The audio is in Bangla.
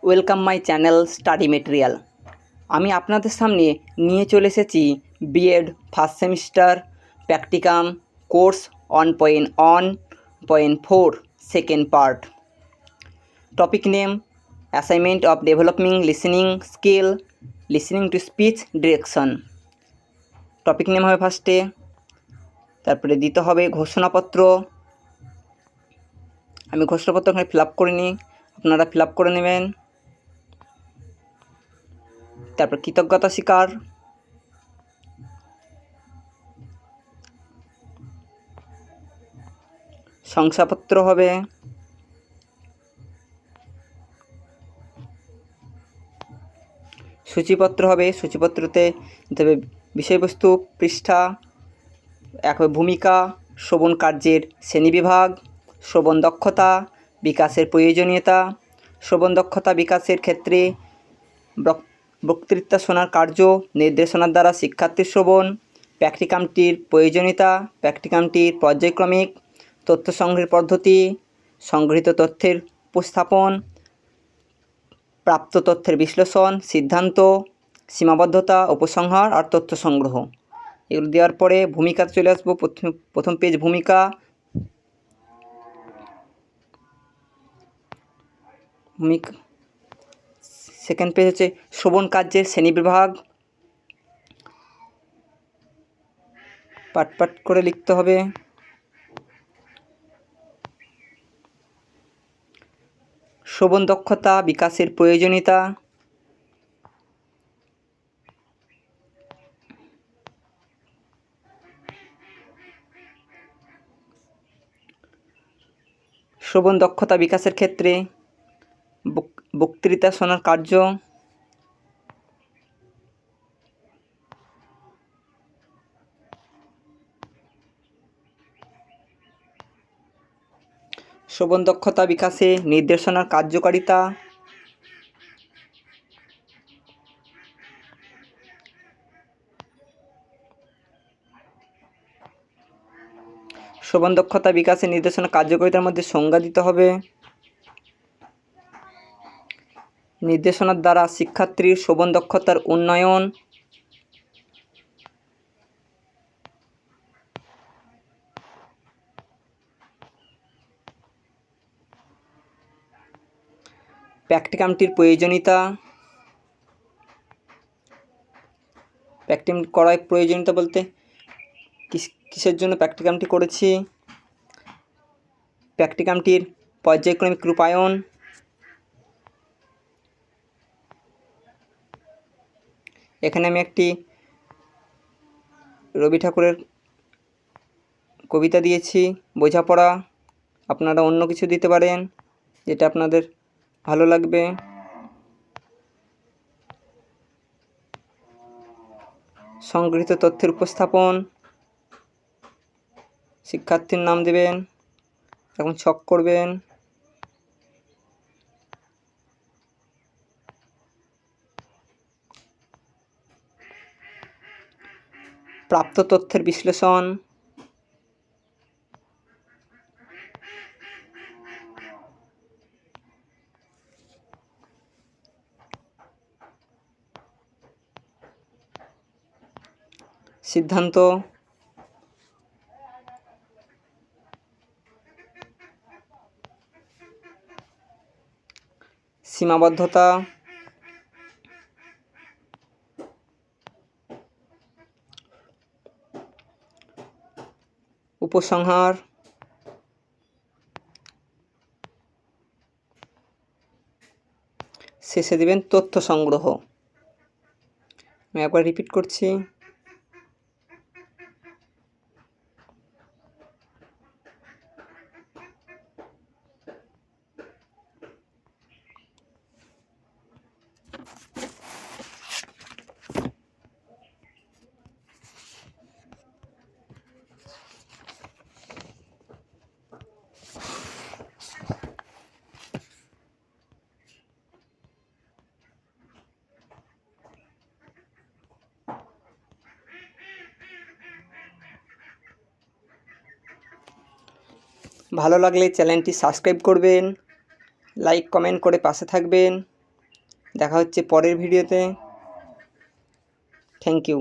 Welcome my channel study material. আমি আপনাদের সামনে নিয়ে চলে এসেছি BEd first semester practicum course 1.1.4 second part. Topic name assignment of developing listening skill, listening to speech direction. Topic name হবে ফার্স্টে, তারপরে দিতে হবে ঘোষণাপত্র। আমি ঘোষণাপত্র এখানে ফিল আপ করে নিই, আপনারা ফিল আপ করে নেবেন। তারপর কৃতজ্ঞতা স্বীকার, শংসাপত্র হবে, সূচিপত্র হবে। সূচিপত্রতে তবে বিষয়বস্তু, পৃষ্ঠা, এক ভূমিকা, শ্রবণ কার্যের শ্রেণীবিভাগ, শ্রবণ দক্ষতা বিকাশের প্রয়োজনীয়তা, শ্রবণ দক্ষতা বিকাশের ক্ষেত্রে বক্তৃতা শোনার কার্য নির্দেশনার দ্বারা শিক্ষার্থীর শ্রবণ, প্র্যাকটিকামটির প্রয়োজনীয়তা, প্র্যাকটিকামটির পর্যায়ক্রমিক তথ্য সংগ্রহের পদ্ধতি, সংগৃহীত তথ্যের উপস্থাপন, প্রাপ্ত তথ্যের বিশ্লেষণ, সিদ্ধান্ত, সীমাবদ্ধতা, উপসংহার আর তথ্য সংগ্রহ। এগুলো দেওয়ার পরে ভূমিকাতে চলে আসবো। প্রথম পেজ ভূমিকা। সেকেন্ড পেজ হচ্ছে শ্রবণ কার্যের শ্রেণীবিভাগ। পাট পাট করে লিখতে হবে। শ্রবণ দক্ষতা বিকাশের প্রয়োজনীয়তা, শ্রবণ দক্ষতা বিকাশের ক্ষেত্রে বক্তৃতা শোনার কার্য, শ্রবণ দক্ষতা বিকাশে নির্দেশনার কার্যকারিতা, শ্রবণ দক্ষতা বিকাশে নির্দেশনার কার্যকারিতার মধ্যে সংজ্ঞা দিতে হবে। নির্দেশনার দ্বারা শিক্ষার্থীর শ্রবণ দক্ষতার উন্নয়ন, প্র্যাকটিকামটির প্রয়োজনীয়তা, প্র্যাকটিকাম করার প্রয়োজনীয়তা বলতে কিসের জন্য প্র্যাকটিকামটি করেছি, প্র্যাকটিকামটির পর্যায়ক্রমিক রূপায়ণ, এখানে আমি একটি রবি ঠাকুরের কবিতা দিয়েছি, বোঝাপড়া। আপনারা অন্য কিছু দিতে পারেন যেটা আপনাদের ভালো লাগবে। সংগৃহীত তথ্যের উপস্থাপন, শিক্ষার্থীর নাম দেবেন, এখন ছক করবেন। প্রাপ্ত তথ্যের বিশ্লেষণ, সিদ্ধান্ত, সীমাবদ্ধতা, উপসংহার, শেষে দিবেন তথ্য সংগ্রহ। আমি একবার রিপিট করছি। ভালো লাগলে চ্যানেলটি সাবস্ক্রাইব করবেন, লাইক কমেন্ট করে পাশে থাকবেন। দেখা হচ্ছে পরের ভিডিওতে। Thank you.